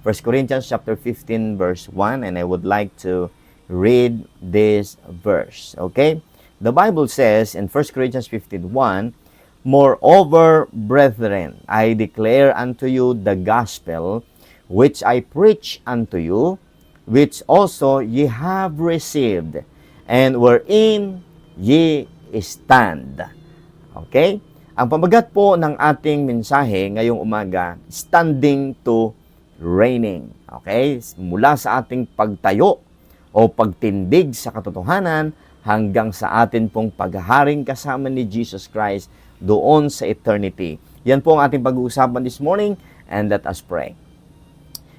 1 Corinthians chapter 15 verse 1, and I would like to read this verse. Okay? The Bible says in 1 Corinthians 15:1, "Moreover, brethren, I declare unto you the gospel which I preach unto you, which also ye have received, and wherein ye stand." Okay? Ang pamagat po ng ating mensahe ngayong umaga, standing to reigning. Okay? Mula sa ating pagtayo o pagtindig sa katotohanan hanggang sa atin pong paghaharing kasama ni Jesus Christ doon sa eternity. Yan po ang ating pag-uusapan this morning, and let us pray.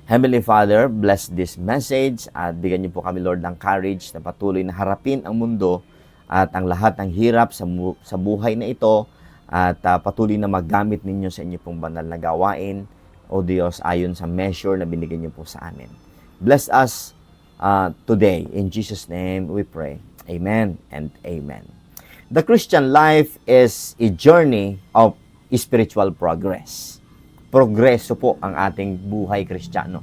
Heavenly Father, bless this message at bigyan niyo po kami, Lord, ng courage na patuloy na harapin ang mundo at ang lahat ng hirap sa buhay na ito, at patuloy na magamit ninyo sa inyo pong banal na gawain, O Diyos, ayon sa measure na binigyan niyo po sa amin. Bless us today. In Jesus' name we pray. Amen and amen. The Christian life is a journey of spiritual progress. Progreso po ang ating buhay Kristiyano.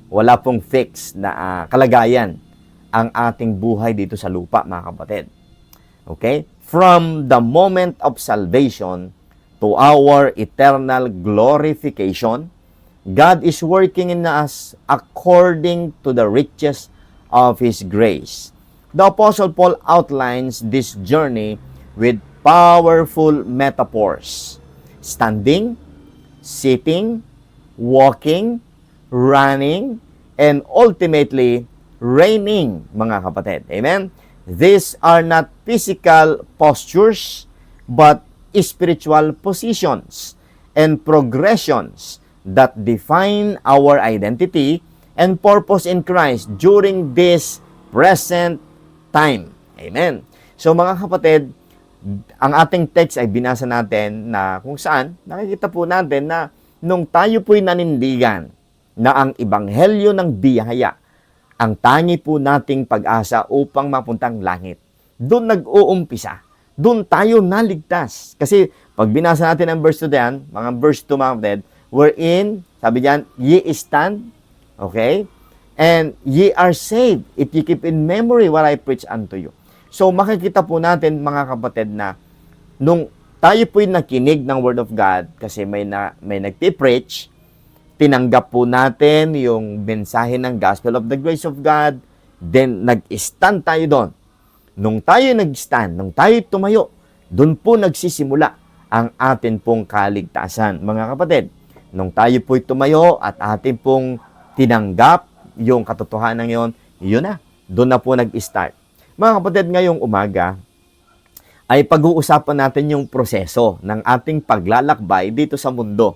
Wala pong fix na kalagayan ang ating buhay dito sa lupa, mga kapatid. Okay? From the moment of salvation to our eternal glorification, God is working in us according to the riches of His grace. The Apostle Paul outlines this journey with powerful metaphors: standing, sitting, walking, running, and ultimately reigning, mga kapatid. Amen? These are not physical postures, but spiritual positions and progressions that define our identity and purpose in Christ during this present time. Amen. So mga kapatid, ang ating text ay binasa natin na kung saan nakikita po natin na nung tayo po'y nanindigan na ang ebanghelyo ng biyaya ang tangi po nating pag-asa upang mapuntang langit, doon nag-uumpisa. Doon tayo naligtas. Kasi pag binasa natin ang verse 2 diyan, mga verse 2, mga kapatid, wherein, sabi diyan, ye stand, okay? And ye are saved if ye keep in memory what I preach unto you. So makikita po natin, mga kapatid, na nung tayo po'y nakinig ng Word of God, kasi may nagti-preach, tinanggap po natin yung mensahe ng Gospel of the Grace of God, then nag-stand tayo doon. Nung tayo nag-stand, nung tayo tumayo, doon po nagsisimula ang atin pong kaligtasan. Mga kapatid, nung tayo po'y tumayo at atin pong tinanggap yung katotohanan yon, yun na, doon na po nag-start. Mga kapatid, ngayong umaga, ay pag-uusapan natin yung proseso ng ating paglalakbay dito sa mundo.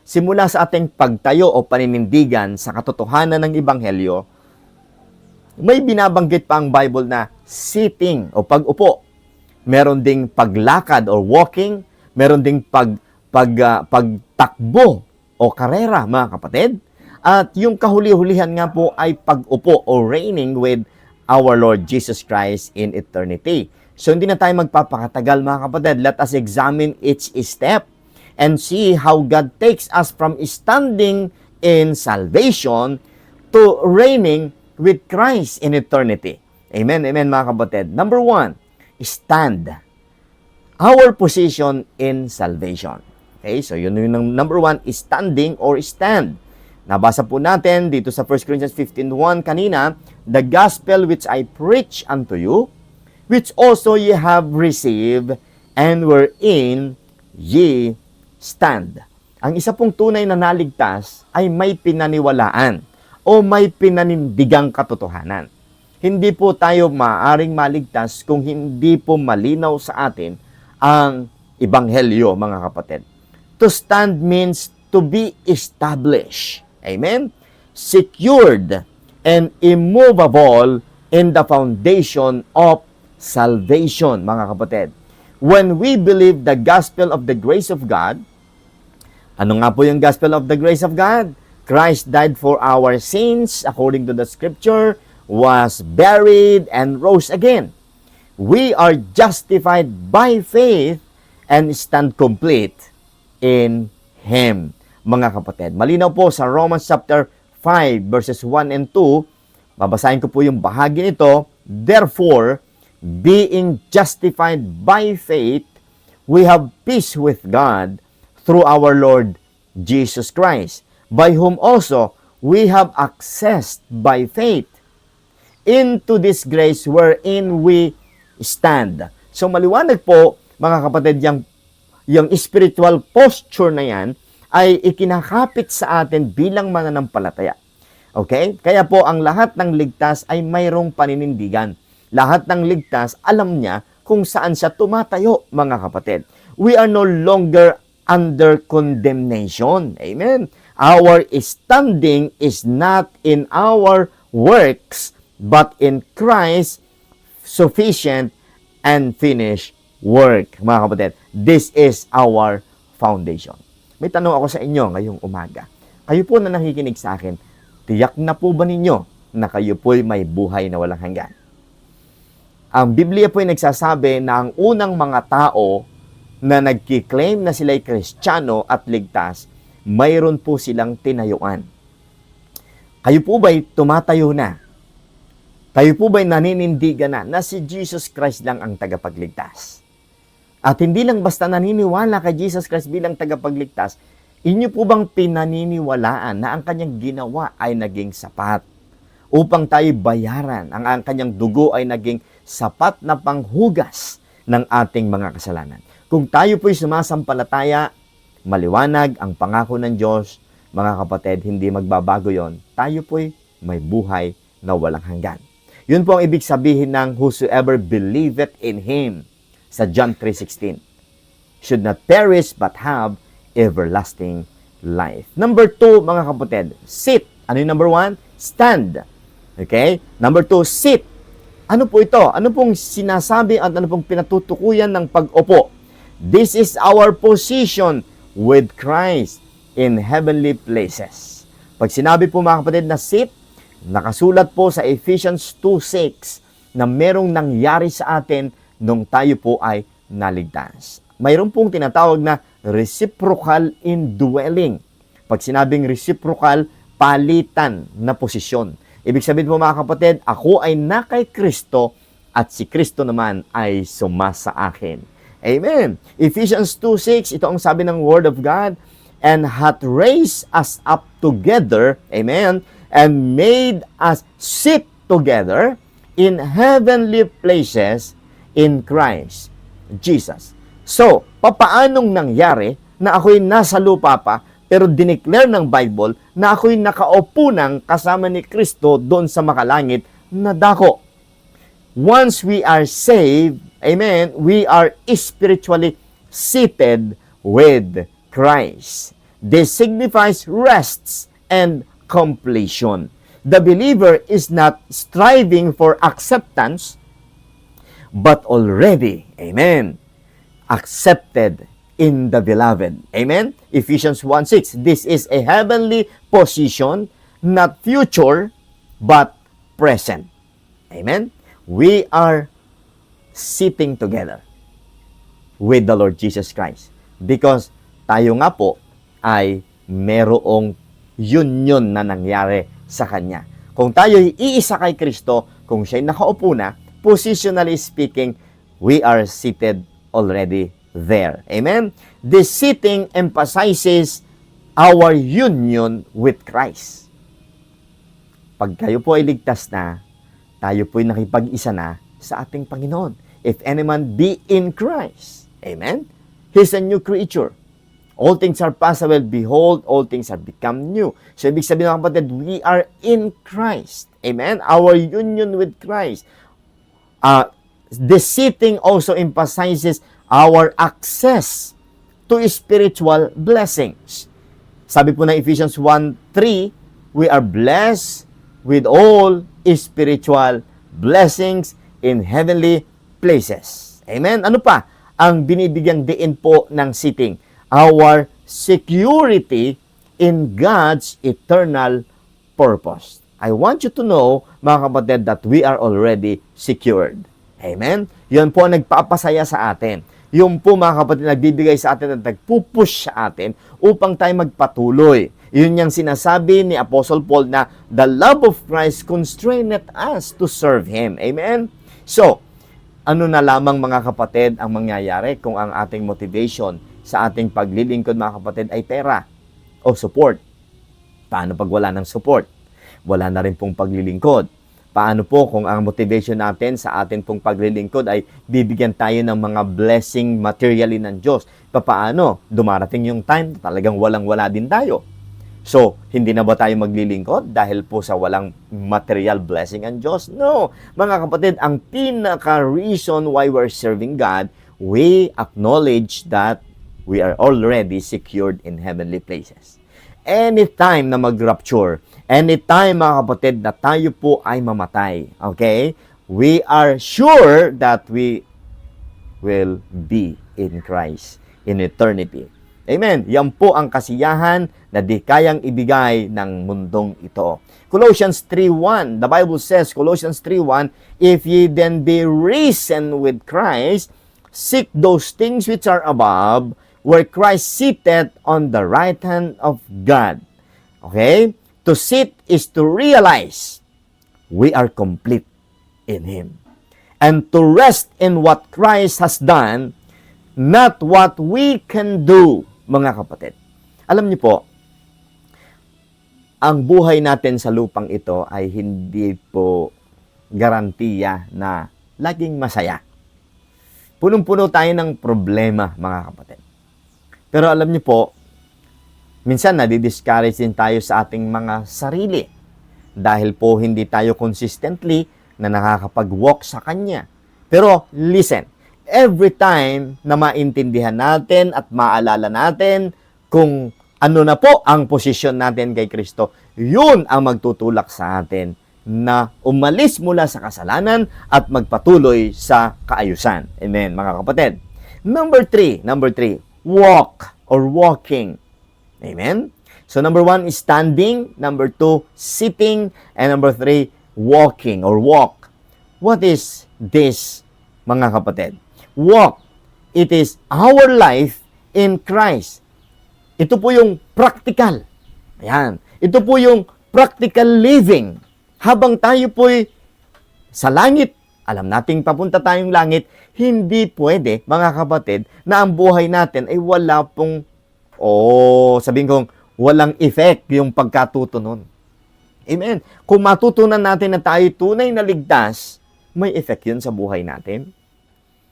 Simula sa ating pagtayo o paninindigan sa katotohanan ng Ebanghelyo, may binabanggit pa ang Bible na sitting o pag-upo. Meron ding paglakad or walking. Meron ding pagtakbo o karera, mga kapatid. At yung kahuli-hulihan nga po ay pag-upo o reigning with our Lord Jesus Christ in eternity. So hindi na tayo magpapakatagal, mga kapatid. Let us examine each step and see how God takes us from standing in salvation to reigning with Christ in eternity. Amen, amen, mga kapatid. Number 1, stand. Our position in salvation. Okay, so yun yung number 1, standing or stand. Nabasa po natin dito sa 1 Corinthians 15:1 kanina, the gospel which I preach unto you, which also ye have received, and wherein ye stand. Ang isa pong tunay na naligtas ay may pinaniwalaan o may pinanindigang katotohanan. Hindi po tayo maaaring maligtas kung hindi po malinaw sa atin ang ebanghelyo, mga kapatid. To stand means to be established. Amen? Secured and immovable in the foundation of salvation, mga kapatid. When we believe the gospel of the grace of God, ano nga po yung gospel of the grace of God? Christ died for our sins, according to the scripture, was buried, and rose again. We are justified by faith and stand complete in Him. Mga kapatid, malinaw po sa Romans chapter 5 verses 1 and 2, babasahin ko po yung bahagi nito. Therefore, being justified by faith, we have peace with God through our Lord Jesus Christ, by whom also we have access by faith into this grace wherein we stand. So maliwanag po, mga kapatid, yung spiritual posture na yan ay ikinakapit sa atin bilang mananampalataya. Okay? Kaya po ang lahat ng ligtas ay mayroong paninindigan. Lahat ng ligtas, alam niya kung saan siya tumatayo, mga kapatid. We are no longer under condemnation. Amen? Our standing is not in our works, but in Christ's sufficient and finished work. Mga kapatid, this is our foundation. May tanong ako sa inyo ngayong umaga. Kayo po na nakikinig sa akin, tiyak na po ba ninyo na kayo po'y may buhay na walang hanggan? Ang Biblia po ay nagsasabi na ang unang mga tao na nagki-claim na sila'y Kristiyano at ligtas, mayroon po silang tinayuan. Kayo po ba'y tumatayo na? Kayo po ba'y naninindigan na si Jesus Christ lang ang tagapagligtas? At hindi lang basta naniniwala kay Jesus Christ bilang tagapagligtas, inyo po bang pinaniniwalaan na ang kanyang ginawa ay naging sapat upang tayo bayaran, ang kanyang dugo ay naging sapat na panghugas ng ating mga kasalanan? Kung tayo po'y sumasampalataya, maliwanag ang pangako ng Diyos, mga kapatid, hindi magbabago yon. Tayo po'y may buhay na walang hanggan. Yun po ang ibig sabihin ng whosoever believeth in Him sa John 3:16 should not perish but have everlasting life. Number 2, mga kapatid, sit. Ano yung number 1? Stand. Okay? Number 2, sit. Ano po ito? Ano pong sinasabi at ano pong pinatutukuyan ng pag-upo? This is our position with Christ in heavenly places. Pag sinabi po, mga kapatid, na sit, nakasulat po sa Ephesians 2:6 na merong nangyari sa atin nung tayo po ay naligtas. Mayroon pong tinatawag na reciprocal indwelling. Pag sinabing reciprocal, palitan na posisyon. Ibig sabihin po, mga kapatid, ako ay na kay Kristo at si Kristo naman ay sumasa akin. Amen. Ephesians 2:6, ito ang sabi ng Word of God, and hath raised us up together, amen, and made us sit together in heavenly places in Christ Jesus. So, papaanong nangyari na ako'y nasa lupa pa, pero dineclare ng Bible na ako'y nakaupo ng kasama ni Kristo doon sa makalangit na dako? Once we are saved, amen, we are spiritually seated with Christ. This signifies rests and completion. The believer is not striving for acceptance, but already, amen, accepted in the beloved. Amen? Ephesians 1:6. This is a heavenly position, not future, but present. Amen? We are sitting together with the Lord Jesus Christ because tayo nga po ay merong union na nangyari sa Kanya. Kung tayo iisa kay Kristo, kung siya'y nakaupo na, positionally speaking, we are seated already there. Amen? This sitting emphasizes our union with Christ. Pag kayo po ay ligtas na, tayo po ay nakipag-isa na sa ating Panginoon. If any man be in Christ, amen? He's a new creature. All things are possible. Behold, all things have become new. So, ibig sabihin, mga kapatid, we are in Christ. Amen? Our union with Christ. The sitting also emphasizes our access to spiritual blessings. Sabi po ng Ephesians 1:3, we are blessed with all spiritual blessings in heavenly places. Amen? Ano pa ang binibigyang diin po ng sitting? Our security in God's eternal purpose. I want you to know, mga kapatid, that we are already secured. Amen? Yan po ang nagpapasaya sa atin. Yung po, mga kapatid, nagbibigay sa atin at nagpupush sa atin upang tayo magpatuloy. Yun yung sinasabi ni Apostle Paul na the love of Christ constraineth us to serve Him. Amen? So, ano na lamang mga kapatid ang mangyayari kung ang ating motivation sa ating paglilingkod mga kapatid ay pera o support? Paano pag wala ng support? Wala na rin pong paglilingkod. Paano po kung ang motivation natin sa atin pong paglilingkod ay bibigyan tayo ng mga blessing materially ng Diyos? Paano? Dumarating yung time, talagang walang-wala din tayo. So, hindi na ba tayo maglilingkod dahil po sa walang material blessing ang Diyos? No. Mga kapatid, ang pinaka-reason why we're serving God, we acknowledge that we are already secured in heavenly places. Anytime na mag-rapture, anytime mga kapatid na tayo po ay mamatay, okay? We are sure that we will be in Christ in eternity. Amen. Yan po ang kasiyahan na di kayang ibigay ng mundong ito. Colossians 3:1, the Bible says, Colossians 3:1, if ye then be risen with Christ, seek those things which are above, where Christ seated on the right hand of God. Okay? To sit is to realize we are complete in Him. And to rest in what Christ has done, not what we can do, mga kapatid. Alam niyo po, ang buhay natin sa lupang ito ay hindi po garantiya na laging masaya. Punong-puno tayo ng problema, mga kapatid. Pero alam niyo po, minsan nadi-discourage din tayo sa ating mga sarili dahil po hindi tayo consistently na nakakapag-walk sa Kanya. Pero listen, every time na maintindihan natin at maalala natin kung ano na po ang posisyon natin kay Kristo, yun ang magtutulak sa atin na umalis mula sa kasalanan at magpatuloy sa kaayusan. Amen, mga kapatid. Number three, walk or walking. Amen? So, number 1 is standing. Number 2, sitting. And number 3, walking or walk. What is this, mga kapatid? Walk. It is our life in Christ. Ito po yung practical. Ayan. Ito po yung practical living. Habang tayo po'y sa langit, alam nating papunta tayong langit, hindi pwede, mga kapatid, na ang buhay natin ay wala pong, sabihin kong, walang effect yung pagkatuto nun. Amen. Kung matutunan natin na tayo tunay na ligtas, may effect yun sa buhay natin.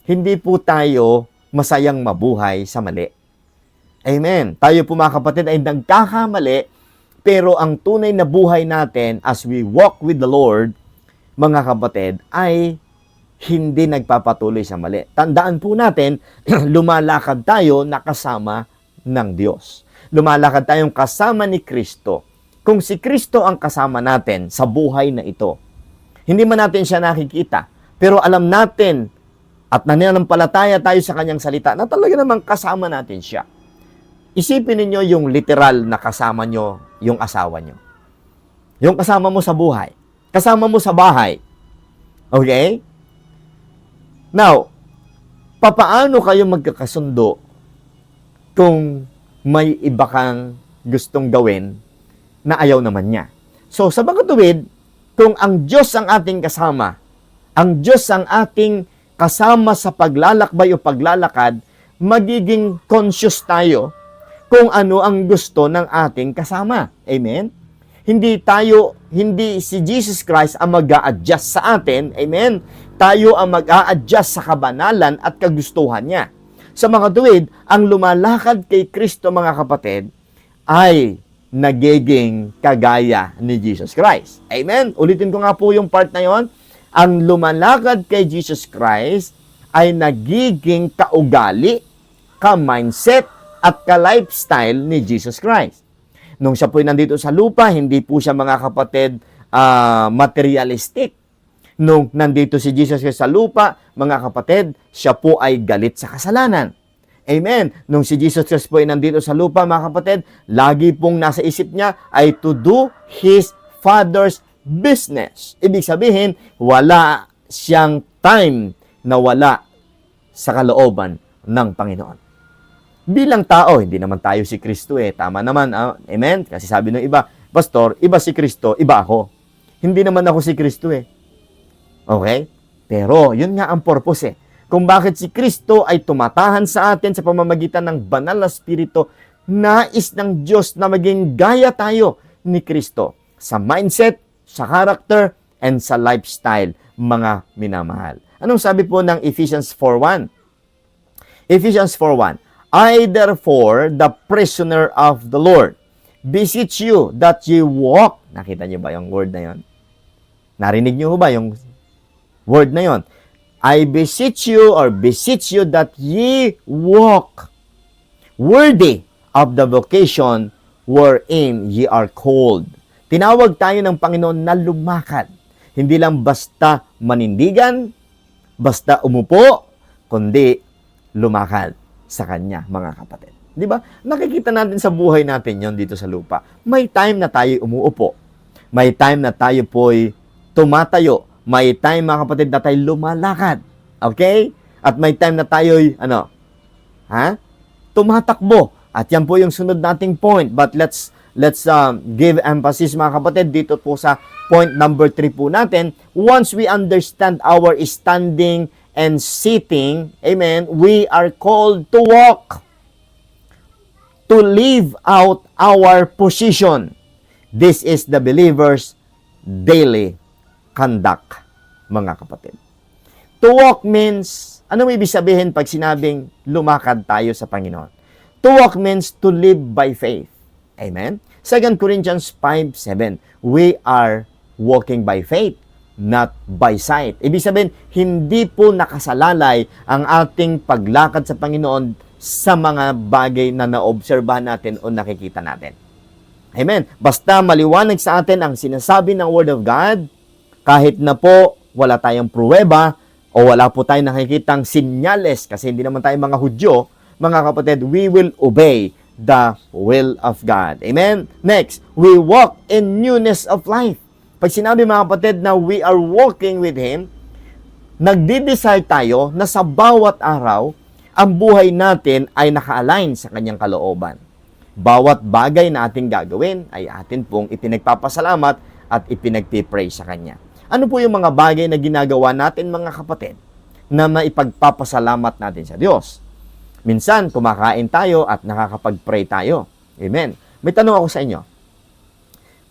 Hindi po tayo masayang mabuhay sa mali. Amen. Tayo po mga kapatid ay nagkakamali, pero ang tunay na buhay natin as we walk with the Lord, mga kapatid, ay hindi nagpapatuloy sa mali. Tandaan po natin, lumalakad tayo na kasama ng Diyos. Lumalakad tayong kasama ni Kristo. Kung si Kristo ang kasama natin sa buhay na ito, hindi man natin siya nakikita, pero alam natin at nananampalataya tayo sa kanyang salita na talaga namang kasama natin siya. Isipin ninyo yung literal na kasama nyo yung asawa nyo. Yung kasama mo sa buhay. Kasama mo sa bahay. Okay? Now, papaano kayo magkakasundo kung may iba kang gustong gawin na ayaw naman niya? So, sa magkatuwid, kung ang Diyos ang ating kasama, ang Diyos ang ating kasama sa paglalakbay o paglalakad, magiging conscious tayo kung ano ang gusto ng ating kasama. Amen? Hindi si Jesus Christ ang mag-a-adjust sa atin. Amen? Tayo ang mag-a-adjust sa kabanalan at kagustuhan niya. Sa mga tuwid, ang lumalakad kay Kristo, mga kapatid, ay nagiging kagaya ni Jesus Christ. Amen? Ulitin ko nga po yung part na yon. Ang lumalakad kay Jesus Christ ay nagiging kaugali, ka-mindset, at ka-lifestyle ni Jesus Christ. Nung siya po'y nandito sa lupa, hindi po siya, mga kapatid, materialistic. Nung nandito si Jesus Christ sa lupa, mga kapatid, siya po ay galit sa kasalanan. Amen. Nung si Jesus Christ po ay nandito sa lupa, mga kapatid, lagi pong nasa isip niya ay to do His Father's business. Ibig sabihin, wala siyang time na wala sa kalooban ng Panginoon. Bilang tao, hindi naman tayo si Kristo eh. Tama naman, amen? Kasi sabi ng iba, Pastor, iba si Kristo, iba ako. Hindi naman ako si Kristo eh. Okay? Pero, yun nga ang purpose eh. Kung bakit si Kristo ay tumatahan sa atin sa pamamagitan ng banal na Espiritu, nais ng Diyos na maging gaya tayo ni Kristo sa mindset, sa character, and sa lifestyle, mga minamahal. Anong sabi po ng Ephesians 4:1? Ephesians 4:1, I therefore, the prisoner of the Lord, beseech you that ye walk. Nakita niyo ba yung word na yon? Narinig niyo ba yung word na yon? I beseech you that ye walk worthy of the vocation wherein ye are called. Tinawag tayo ng Panginoon na lumakad. Hindi lang basta manindigan, basta umupo, kundi lumakad sa Kanya, mga kapatid. Di ba? Nakikita natin sa buhay natin yon dito sa lupa. May time na tayo umuupo. May time na tayo po'y tumatayo. May time, mga kapatid, na tayo lumalakad. Okay? At may time na tayo'y, tumatakbo. At yan po yung sunod nating point. But let's give emphasis, mga kapatid, dito po sa point number 3 po natin. Once we understand our standing and sitting, amen, we are called to walk, to live out our position. This is the believer's daily conduct, mga kapatid. To walk means, ano ibig sabihin pag sinabing lumakad tayo sa Panginoon? To walk means to live by faith. Amen? 2 Corinthians 5:7, we are walking by faith, not by sight. Ibig sabihin, hindi po nakasalalay ang ating paglakad sa Panginoon sa mga bagay na naobserbahan natin o nakikita natin. Amen? Basta maliwanag sa atin ang sinasabi ng Word of God, kahit na po wala tayong pruweba o wala po tayong nakikitang sinyales kasi hindi naman tayo mga Hudyo, mga kapatid, we will obey the will of God. Amen? Next, we walk in newness of life. Pag sinabi, mga kapatid, na we are walking with Him, nagdi-decide tayo na sa bawat araw, ang buhay natin ay naka-align sa Kanyang kalooban. Bawat bagay na ating gagawin ay atin pong ipinagpapasalamat at ipinagpipray sa Kanya. Ano po yung mga bagay na ginagawa natin, mga kapatid, na maipagpapasalamat natin sa Diyos? Minsan, kumakain tayo at nakakapag-pray tayo. Amen. May tanong ako sa inyo.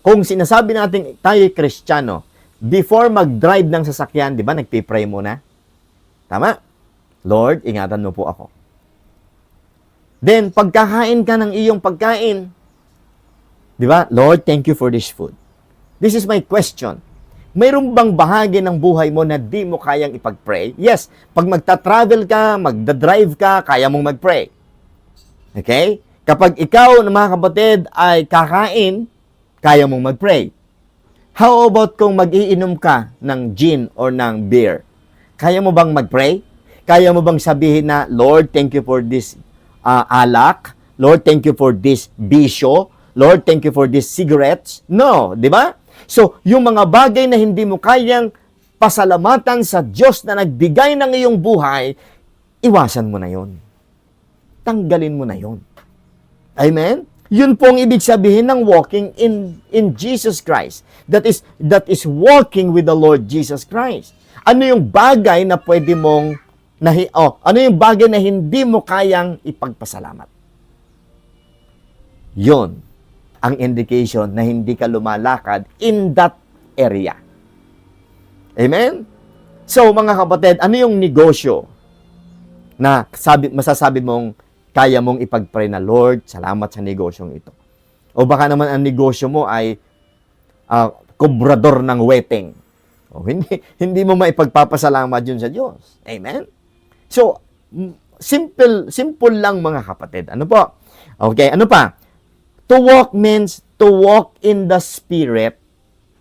Kung sinasabi natin tayo'y Kristiyano, before mag-drive ng sasakyan, di ba, nagpipray muna? Tama? Lord, ingatan mo po ako. Then, pagkakain ka ng iyong pagkain, di ba? Lord, thank you for this food. This is my question. Mayroon bang bahagi ng buhay mo na di mo kayang ipag-pray? Yes, pag magta-travel ka, magda-drive ka, kaya mong mag-pray. Okay? Kapag ikaw, mga kapatid, ay kakain, kaya mong mag-pray. How about kung mag-iinom ka ng gin or ng beer? Kaya mo bang mag-pray? Kaya mo bang sabihin na, Lord, thank you for this alak? Lord, thank you for this bisyo? Lord, thank you for this cigarettes? No, di ba? So, yung mga bagay na hindi mo kayang pasalamatan sa Diyos na nagbigay ng iyong buhay, iwasan mo na yon. Tanggalin mo na yon. Amen? Yun pong ibig sabihin ng walking in Jesus Christ. That is walking with the Lord Jesus Christ. Ano yung bagay na pwede mong ano yung bagay na hindi mo kayang ipagpasalamat? Yon ang indication na hindi ka lumalakad in that area. Amen? So, mga kapatid, ano yung negosyo na masasabi mong kaya mong ipag-pray na, Lord, salamat sa negosyong ito? O baka naman ang negosyo mo ay kobrador ng wedding. O, hindi mo maipagpapasalamat yun sa Diyos. Amen? So, simple lang, mga kapatid. Ano po? Okay, ano pa? To walk means to walk in the Spirit.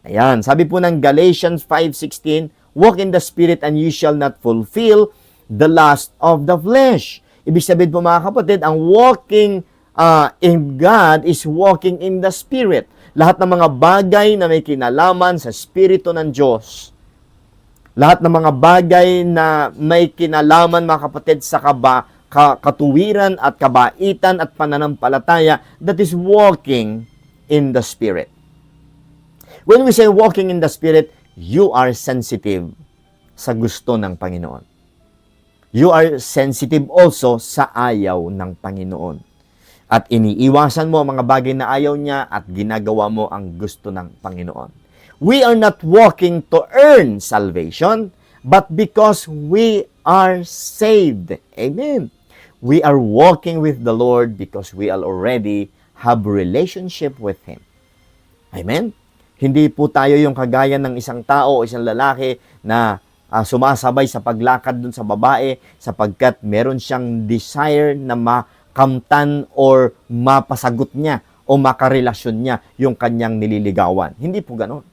Ayan, sabi po ng Galatians 5:16, walk in the Spirit and you shall not fulfill the lust of the flesh. Ibig sabihin po, mga kapatid, ang walking in God is walking in the Spirit. Lahat ng mga bagay na may kinalaman sa Espiritu ng Diyos. Lahat ng mga bagay na may kinalaman, mga kapatid, sa katuwiran at kabaitan at pananampalataya that is walking in the Spirit. When we say walking in the Spirit, you are sensitive sa gusto ng Panginoon. You are sensitive also sa ayaw ng Panginoon. At iniiwasan mo ang mga bagay na ayaw niya at ginagawa mo ang gusto ng Panginoon. We are not walking to earn salvation, but because we are saved. Amen. We are walking with the Lord because we already have relationship with Him. Amen. Hindi po tayo yung kagaya ng isang tao o isang lalaki na sumasabay sa paglakad dun sa babae sapagkat meron siyang desire na makamtan or mapasagot niya o makarelasyon niya yung kanyang nililigawan. Hindi po ganon.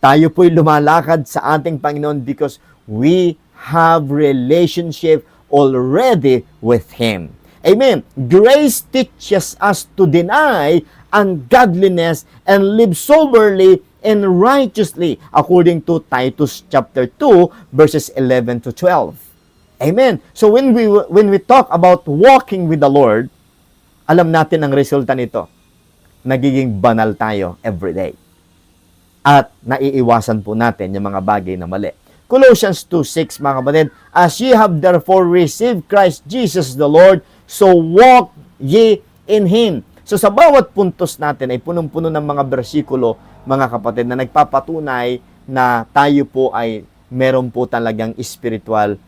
Tayo po'y lumalakad sa ating Panginoon because we have relationship already with Him. Amen. Grace teaches us to deny ungodliness and live soberly and righteously according to Titus chapter 2 verses 11 to 12. Amen. So when we talk about walking with the Lord, alam natin ang resulta nito. Nagiging banal tayo every day. At naiiwasan po natin yung mga bagay na mali. Colossians 2:6, mga kapatid, as ye have therefore received Christ Jesus the Lord, so walk ye in Him. So sa bawat puntos natin ay punong-puno ng mga bersikulo, mga kapatid, na nagpapatunay na tayo po ay meron po talagang spiritual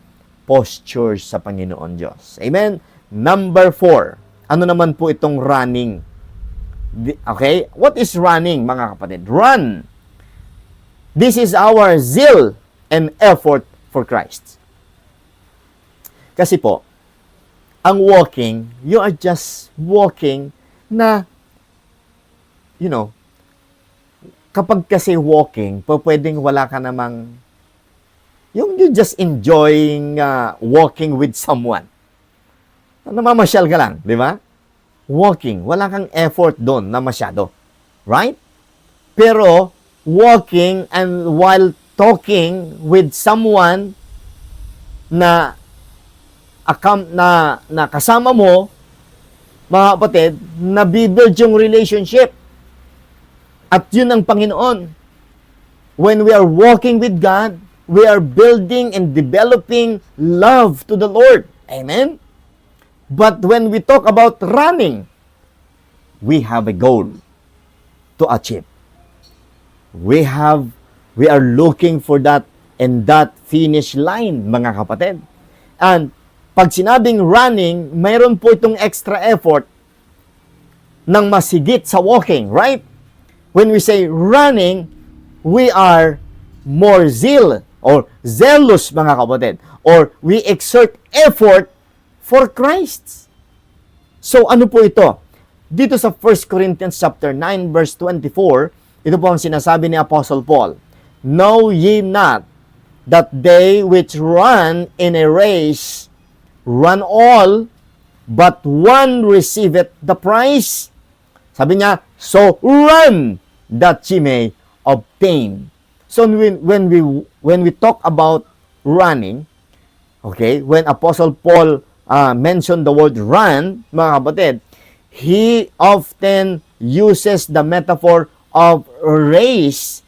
posture sa Panginoon Diyos. Amen? Number 4. Ano naman po itong running? Okay? What is running, mga kapatid? Run. This is our zeal and effort for Christ. Kasi po, ang walking, you are just walking na, kapag kasi walking, pwedeng wala ka namang, you just enjoying walking with someone. Namamasyal ka lang, di ba? Walking, wala kang effort doon na masyado. Right? Pero, walking and while talking with someone na kasama mo, mga kapatid, nabibuild yung relationship. At yun ang Panginoon. When we are walking with God, we are building and developing love to the Lord. Amen? But when we talk about running, we have a goal to achieve. We are looking for that and that finish line, mga kapatid. And pag sinabing running, mayroon po itong extra effort ng masigit sa walking, right? When we say running, we are more zeal or zealous, mga kapatid. Or we exert effort for Christ. So ano po ito? Dito sa 1 Corinthians chapter 9 verse 24, ito po ang sinasabi ni Apostle Paul. Know ye not that they which run in a race run all, but one receiveth the prize? Sabi niya, so run that ye may obtain. So when we talk about running, okay, when Apostle Paul mentioned the word run, mga kapatid, he often uses the metaphor of a race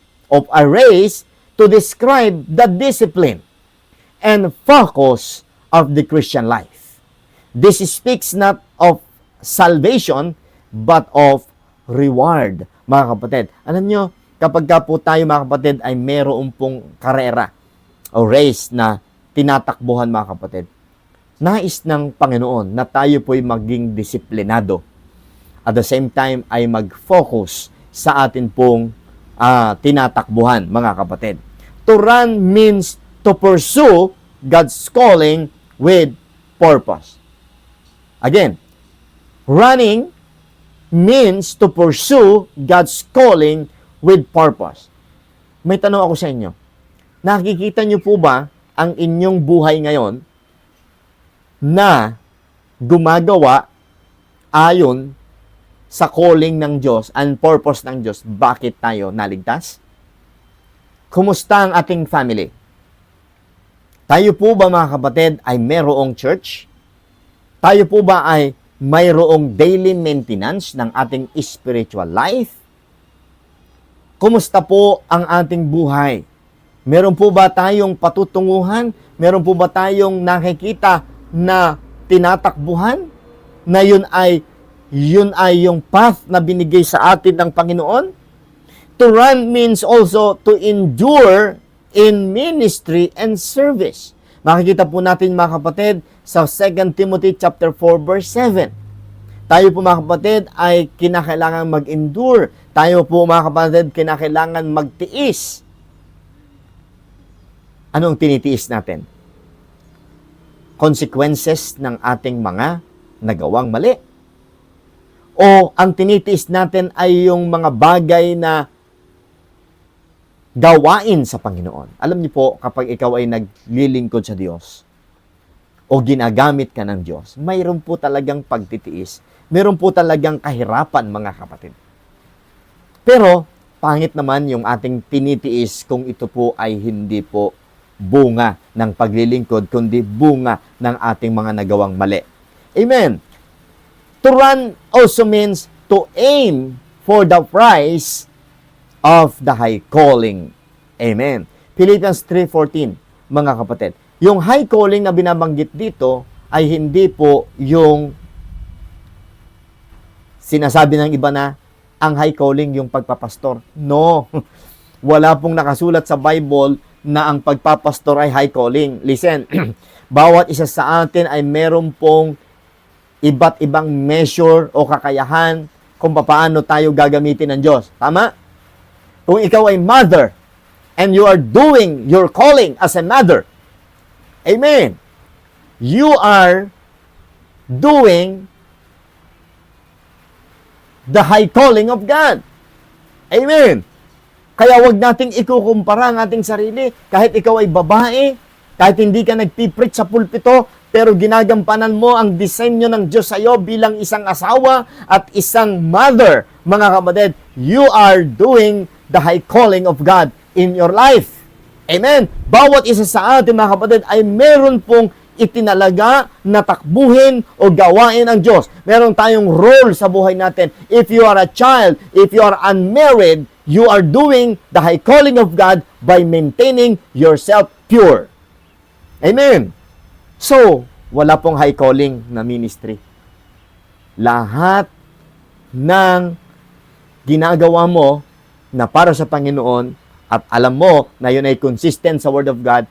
to describe the discipline and focus of the Christian life. This speaks not of salvation, but of reward, mga kapatid. Alam nyo, kapag po tayo, mga kapatid, ay meron pong karera o race na tinatakbuhan, mga kapatid, nais ng Panginoon na tayo po'y maging disiplinado. At the same time, ay mag-focus sa atin pong tinatakbuhan, mga kapatid. To run means to pursue God's calling with purpose. Again, running means to pursue God's calling with purpose. May tanong ako sa inyo. Nakikita niyo po ba ang inyong buhay ngayon na gumagawa ayon sa calling ng Diyos and purpose ng Diyos? Bakit tayo naligtas? Kumusta ang ating family? Tayo po ba, mga kapatid, ay merong church? Tayo po ba ay mayroong daily maintenance ng ating spiritual life? Kumusta po ang ating buhay? Meron po ba tayong patutunguhan? Meron po ba tayong nakikita na tinatakbuhan? Na yun ay yung path na binigay sa atin ng Panginoon? To run means also to endure in ministry and service. Makikita po natin mga kapatid sa 2 Timothy chapter 4 verse 7. Tayo po mga kapatid ay kinakailangan mag-endure. Tayo po mga kapatid kinakailangan magtiis. Anong tinitiis natin? Consequences ng ating mga nagawang mali. O ang tinitiis natin ay yung mga bagay na gawain sa Panginoon. Alam niyo po, kapag ikaw ay naglilingkod sa Diyos o ginagamit ka ng Diyos, mayroon po talagang pagtitiis. Mayroon po talagang kahirapan, mga kapatid. Pero, pangit naman yung ating tinitiis kung ito po ay hindi po bunga ng paglilingkod, kundi bunga ng ating mga nagawang mali. Amen. To run also means to aim for the prize of the high calling. Amen. Philippians 3:14, mga kapatid. Yung high calling na binabanggit dito ay hindi po yung sinasabi ng iba na ang high calling yung pagpapastor. No. Wala pong nakasulat sa Bible na ang pagpapastor ay high calling. Listen, bawat isa sa atin ay meron pong iba't ibang measure o kakayahan kung paano tayo gagamitin ng Diyos. Tama? Kung ikaw ay mother and you are doing your calling as a mother, amen, you are doing the high calling of God. Amen. Kaya wag nating ikukumpara ang ating sarili. Kahit ikaw ay babae, kahit hindi ka nagpipreach sa pulpito, pero ginagampanan mo ang disenyo ng Diyos sa iyo bilang isang asawa at isang mother, mga kapatid, you are doing the high calling of God in your life. Amen. Bawat isa sa atin, mga kapatid, ay meron pong itinalaga na takbuhin o gawain ang Diyos. Meron tayong role sa buhay natin. If you are a child, if you are unmarried, you are doing the high calling of God by maintaining yourself pure. Amen. So, wala pong high calling na ministry. Lahat ng ginagawa mo na para sa Panginoon at alam mo na yun ay consistent sa Word of God,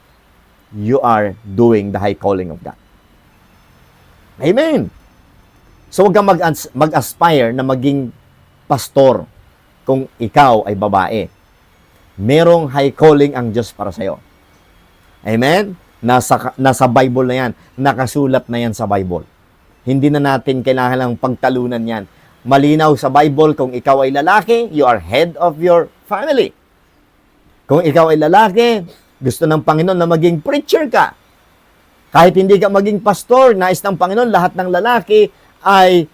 you are doing the high calling of God. Amen. So, huwag kang mag-aspire na maging pastor kung ikaw ay babae. Merong high calling ang Diyos para sa'yo. Amen? Nasa Bible na yan. Nakasulat na yan sa Bible. Hindi na natin kailangan pagtalunan yan. Malinaw sa Bible, kung ikaw ay lalaki, you are head of your family. Kung ikaw ay lalaki, gusto ng Panginoon na maging preacher ka. Kahit hindi ka maging pastor, nais ng Panginoon, lahat ng lalaki ay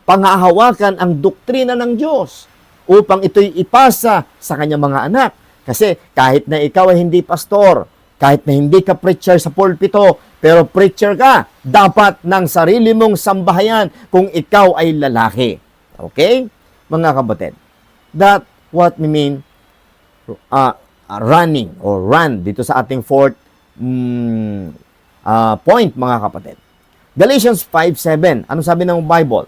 pangahawakan ang doktrina ng Diyos upang ito'y ipasa sa kanyang mga anak. Kasi kahit na ikaw ay hindi pastor, kahit na hindi ka preacher sa pulpito, pero preacher ka, dapat ng sarili mong sambahayan kung ikaw ay lalaki. Okay? Mga kapatid, that what we mean running or run dito sa ating fourth point, mga kapatid. Galatians 5:7. Ano sabi ng Bible?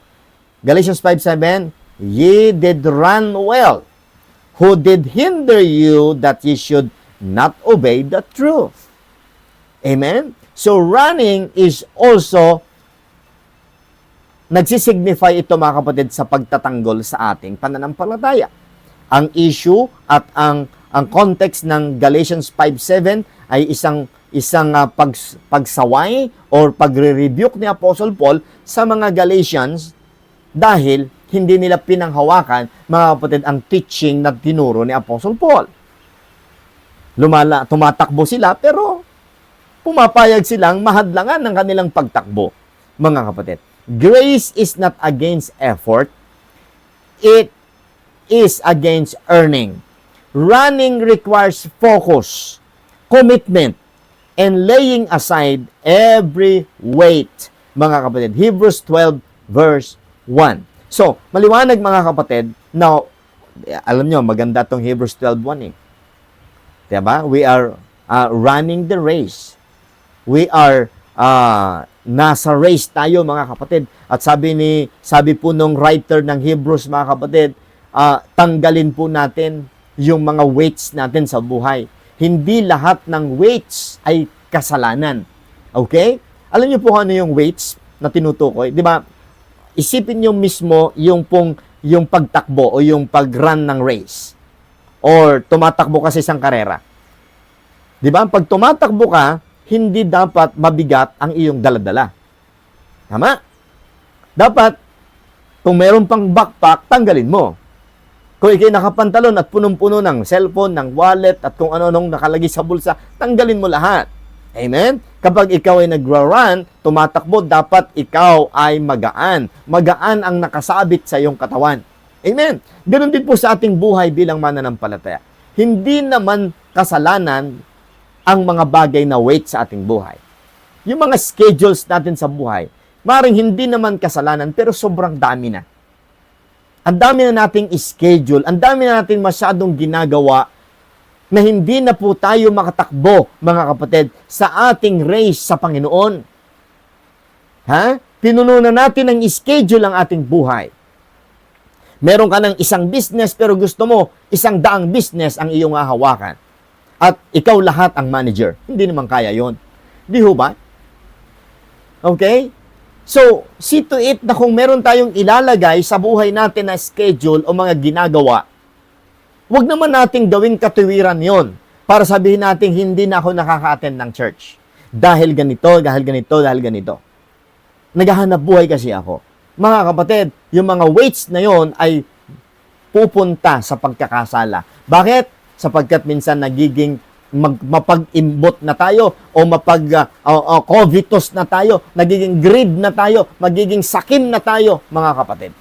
Galatians 5:7, ye did run well. Who did hinder you that ye should not obey the truth? Amen? So, running is also nagsisignify ito, mga kapatid, sa pagtatanggol sa ating pananampalataya. Ang issue at ang context ng Galatians 5:7 ay isang pagsaway or pagre-rebuke ni Apostle Paul sa mga Galatians dahil hindi nila pinanghawakan, mga kapatid, ang teaching na tinuro ni Apostle Paul. Tumatakbo sila, pero pumapayag silang mahadlangan ng kanilang pagtakbo, mga kapatid. Grace is not against effort. It is against earning. Running requires focus, commitment, and laying aside every weight mga kapatid. Hebrews 12 verse 1. So, maliwanag mga kapatid, now, alam nyo, maganda tong Hebrews 12:1 eh. Diba? We are running the race. We are nasa race tayo mga kapatid. At sabi po nung writer ng Hebrews mga kapatid, tanggalin po natin yung mga weights natin sa buhay. Hindi lahat ng weights ay kasalanan. Okay? Alam niyo po ano yung weights na tinutukoy? Di ba? Isipin niyo mismo yung pagtakbo o yung pag-run ng race. Or tumatakbo ka sa isang karera. Di ba? Pag tumatakbo ka, hindi dapat mabigat ang iyong daladala. Tama? Dapat, kung mayroon pang backpack, tanggalin mo. Kung ikay nakapantalon at punong-puno ng cellphone, ng wallet, at kung ano-anong nakalagay sa bulsa, tanggalin mo lahat. Amen? Kapag ikaw ay nagra-run, tumatakbo, dapat ikaw ay magaan. Magaan ang nakasabit sa iyong katawan. Amen? Ganon din po sa ating buhay bilang mananampalataya. Hindi naman kasalanan ang mga bagay na weight sa ating buhay. Yung mga schedules natin sa buhay, maring hindi naman kasalanan, pero sobrang dami na. Ang dami na nating schedule, ang dami na natin masyadong ginagawa na hindi na po tayo makatakbo, mga kapatid, sa ating race sa Panginoon. Ha? Pinuno na natin ang schedule ang ating buhay. Meron ka ng isang business, pero gusto mo, 100 business ang iyong hahawakan. At ikaw lahat ang manager. Hindi naman kaya yon. Di ho ba? Okay? So, see to it na kung meron tayong ilalagay sa buhay natin na schedule o mga ginagawa, wag naman nating gawing katuwiran yon para sabihin natin hindi na ako nakaka-attend ng church. Dahil ganito, dahil ganito, dahil ganito. Naghahanap buhay kasi ako. Mga kapatid, yung mga weights na yon ay pupunta sa pagkakasala. Bakit? Sapagkat minsan nagiging mapag-imbot na tayo o covetous na tayo, nagiging greed na tayo, magiging sakim na tayo, mga kapatid.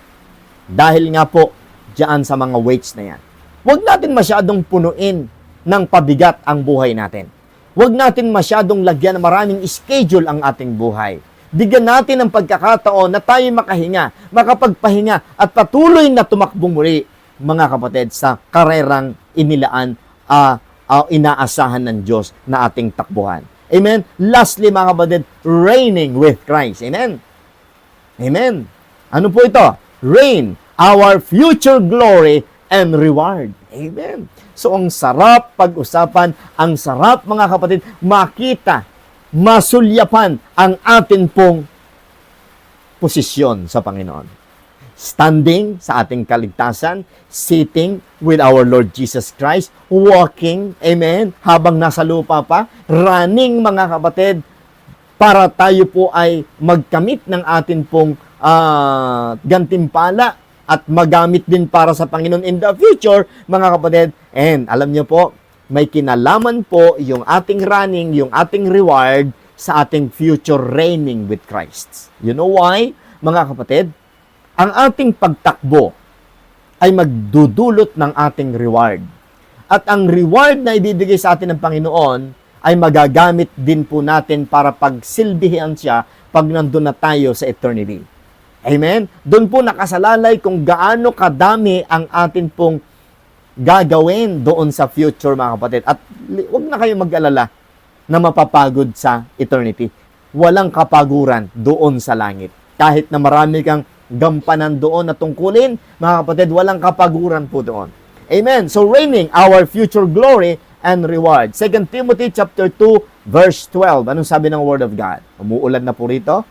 Dahil nga po, diyan sa mga weights na yan. Huwag natin masyadong punuin ng pabigat ang buhay natin. Huwag natin masyadong lagyan ng maraming schedule ang ating buhay. Bigyan natin ng pagkakataon na tayo makahinga, makapagpahinga, at patuloy na tumakbong muli, mga kapatid, sa karerang inilaan, inaasahan ng Diyos na ating takbuhan. Amen? Lastly, mga kapatid, reigning with Christ. Amen? Amen. Ano po ito? Reign, our future glory and reward. Amen. So, ang sarap pag-usapan, ang sarap, mga kapatid, makita, masulyapan ang atin pong posisyon sa Panginoon. Standing sa ating kaligtasan, sitting with our Lord Jesus Christ, walking, amen, habang nasa lupa pa, running, mga kapatid, para tayo po ay magkamit ng atin pong gantimpala at magamit din para sa Panginoon in the future, mga kapatid. And alam niyo po, may kinalaman po yung ating running, yung ating reward sa ating future reigning with Christ. You know why, mga kapatid? Ang ating pagtakbo ay magdudulot ng ating reward. At ang reward na ibibigay sa atin ng Panginoon ay magagamit din po natin para pagsilbihan siya pag nandun na tayo sa eternity. Amen? Doon po nakasalalay kung gaano kadami ang atin pong gagawin doon sa future, mga kapatid. At huwag na kayo mag-alala na mapapagod sa eternity. Walang kapaguran doon sa langit. Kahit na marami kang gampanan doon na tungkulin, mga kapatid, walang kapaguran po doon. Amen. So, reigning, our future glory and reward. 2 Timothy chapter 2, verse 12. Anong sabi ng Word of God? Umuulan na po rito.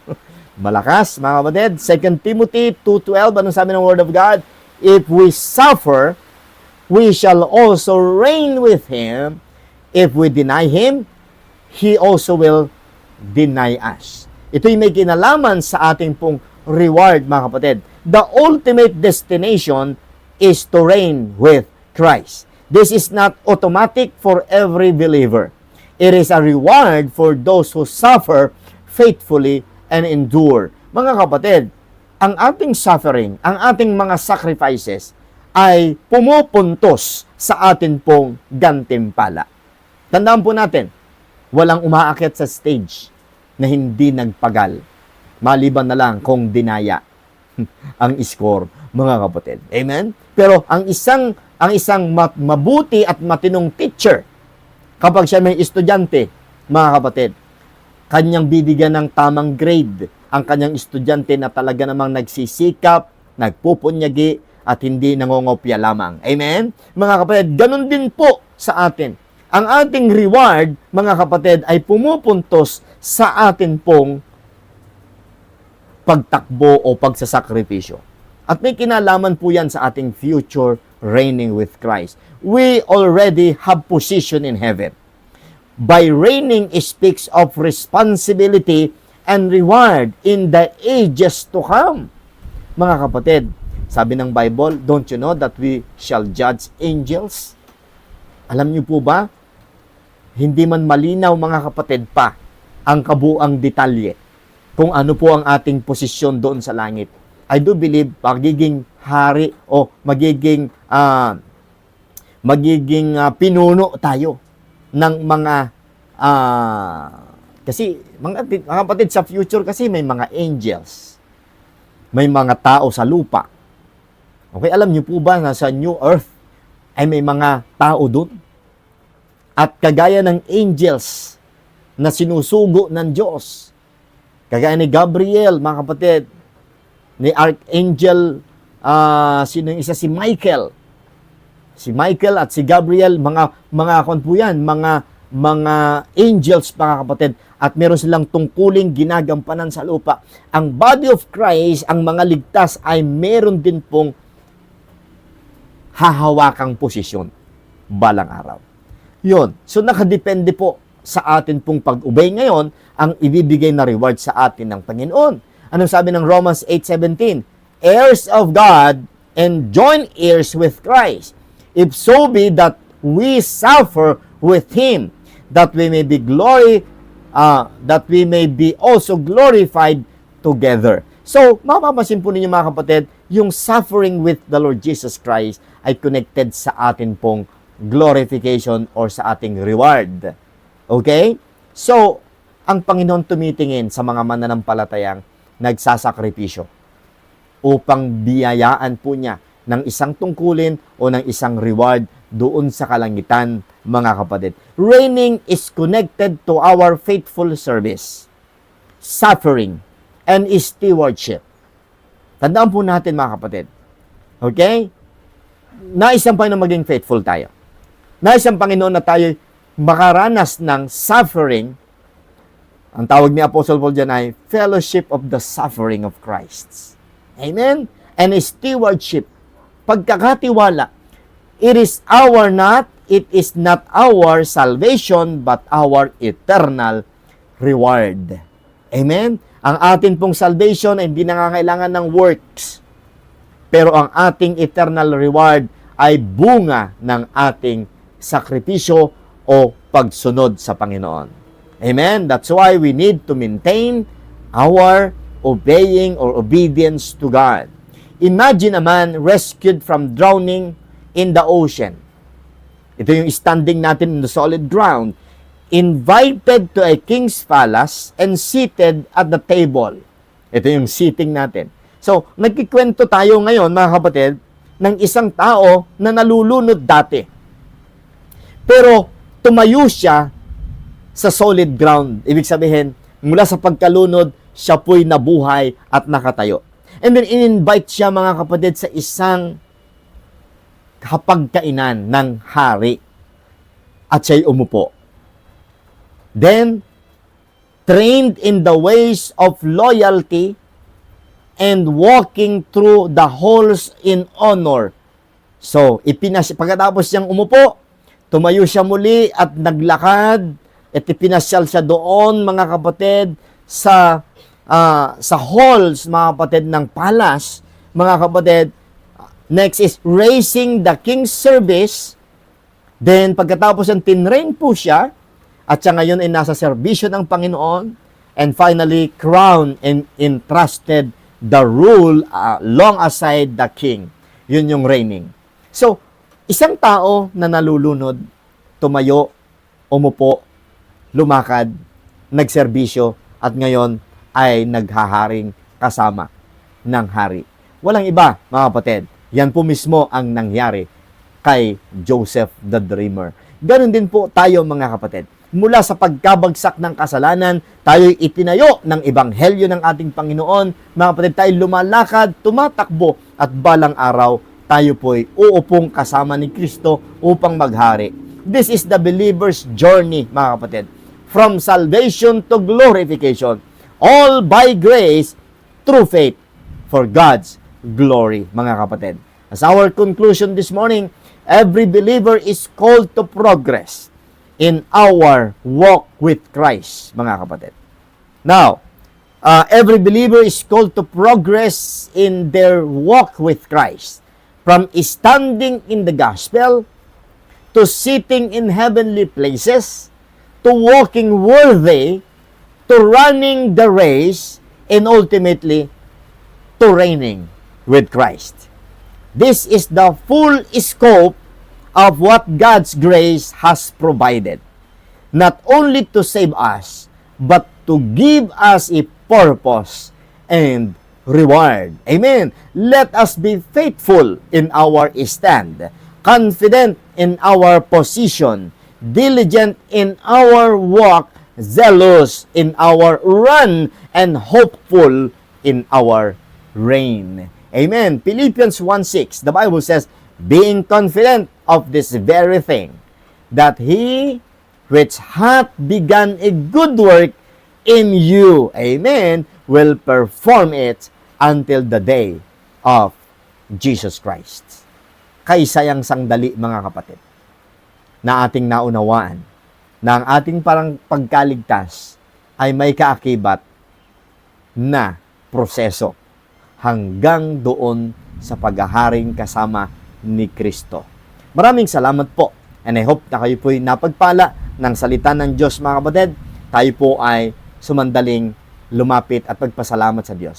Malakas, mga kapatid. 2 Timothy 2:12. Anong sabi ng Word of God? If we suffer, we shall also reign with Him. If we deny Him, He also will deny us. Ito'y may kinalaman sa ating pong reward, mga kapatid. The ultimate destination is to reign with Christ. This is not automatic for every believer. It is a reward for those who suffer faithfully and endure. Mga kapatid, ang ating suffering, ang ating mga sacrifices ay pumupuntos sa atin pong gantimpala. Tandaan po natin, walang umaakyat sa stage na hindi nagpagal. Maliban na lang kung dinaya ang score, mga kapatid. Amen? Pero ang isang mabuti at matinong teacher, kapag siya may estudyante, mga kapatid, kanyang bibigyan ng tamang grade ang kanyang estudyante na talaga namang nagsisikap, nagpupunyagi, at hindi nangongopya lamang. Amen? Mga kapatid, ganun din po sa atin. Ang ating reward, mga kapatid, ay pumupuntos sa atin pong pagtakbo o pagsasakripisyo. At may kinalaman po yan sa ating future reigning with Christ. We already have position in heaven. By reigning, it speaks of responsibility and reward in the ages to come. Mga kapatid, sabi ng Bible, don't you know that we shall judge angels? Alam niyo po ba, hindi man malinaw, mga kapatid, pa ang kabuang detalye kung ano po ang ating posisyon doon sa langit. I do believe magiging hari o magiging pinuno tayo ng mga kasi mga kapatid, sa future kasi may mga angels, may mga tao sa lupa. Okay, alam niyo po ba na sa New Earth ay may mga tao doon? At kagaya ng angels na sinusugo ng Diyos, kagaya ni Gabriel, mga kapatid, ni Archangel, sino yung isa? Si Michael. Si Michael at si Gabriel, mga kon po yan, mga angels, mga kapatid, at meron silang tungkuling ginagampanan sa lupa. Ang body of Christ, ang mga ligtas, ay meron din pong hahawakang posisyon balang araw. Yun. So, nakadepende po sa atin pong pag-obey ngayon ang ibibigay na reward sa atin ng Panginoon. Anong sabi ng Romans 8:17? Heirs of God and joint heirs with Christ, if so be that we suffer with Him, that we may be also glorified together. So, mapapansin po ninyo, mga kapatid, yung suffering with the Lord Jesus Christ ay connected sa atin pong glorification or sa ating reward. Okay? So, ang Panginoon tumitingin sa mga mananampalatayang nagsasakripisyo upang biyayaan po niya ng isang tungkulin o ng isang reward doon sa kalangitan, mga kapatid. Reigning is connected to our faithful service, suffering, and stewardship. Tandaan po natin, mga kapatid. Okay? Nais ng Panginoon maging faithful tayo. Nais ng Panginoon na tayo makaranas ng suffering. Ang tawag ni Apostle Paul dyan ay fellowship of the suffering of Christ. Amen? And stewardship, pagkakatiwala. It is not our salvation, but our eternal reward. Amen? Ang atin pong salvation ay hindi nangangailangan ng works. Pero ang ating eternal reward ay bunga ng ating sakripisyo o pagsunod sa Panginoon. Amen? That's why we need to maintain our obeying or obedience to God. Imagine a man rescued from drowning in the ocean. Ito yung standing natin in the solid ground. Invited to a king's palace and seated at the table. Ito yung seating natin. So, nagkikwento tayo ngayon, mga kapatid, ng isang tao na nalulunod dati. Pero, tumayo siya sa solid ground. Ibig sabihin, mula sa pagkalunod, siya po'y nabuhay at nakatayo. And then, in-invite siya, mga kapatid, sa isang hapagkainan ng hari. At siya'y umupo. Then, trained in the ways of loyalty and walking through the halls in honor. So, pagkatapos siyang umupo, tumayo siya muli at naglakad at ipinasyal siya doon, mga kapatid, sa halls, mga kapatid, ng palace, mga kapatid. Next is raising the king's service. Then, pagkatapos yung tinrain po siya, at siya ngayon ay nasa serbisyo ng Panginoon, and finally, crowned and entrusted the rule long aside the king. Yun yung reigning. So, isang tao na nalulunod, tumayo, umupo, lumakad, nagserbisyo, at ngayon ay naghaharing kasama ng hari. Walang iba, mga kapatid. Yan po mismo ang nangyari kay Joseph the Dreamer. Ganon din po tayo, mga kapatid. Mula sa pagkabagsak ng kasalanan, tayo'y itinayo ng ebanghelyo ng ating Panginoon. Mga kapatid, tayo lumalakad, tumatakbo, at balang araw, tayo po'y uupong kasama ni Kristo upang maghari. This is the believer's journey, mga kapatid. From salvation to glorification. All by grace, through faith, for God's glory, mga kapatid. As our conclusion this morning, every believer is called to progress in our walk with Christ, mga kapatid. Now, every believer is called to progress in their walk with Christ. From standing in the gospel, to sitting in heavenly places, to walking worthy, to running the race, and ultimately, to reigning with Christ. This is the full scope of what God's grace has provided. Not only to save us, but to give us a purpose and reward. Amen. Let us be faithful in our stand, confident in our position, diligent in our walk, zealous in our run, and hopeful in our reign. Amen. Philippians 1:6, the Bible says, being confident of this very thing, that he which hath begun a good work in you, amen, will perform it until the day of Jesus Christ. Kaisayang sandali, mga kapatid, na ating naunawaan na ang ating parang pagkaligtas ay may kaakibat na proseso hanggang doon sa paghaharing kasama ni Kristo. Maraming salamat po, and I hope na kayo po'y napagpala ng salita ng Diyos, mga kapatid. Tayo po ay sumandaling lumapit at magpasalamat sa Diyos.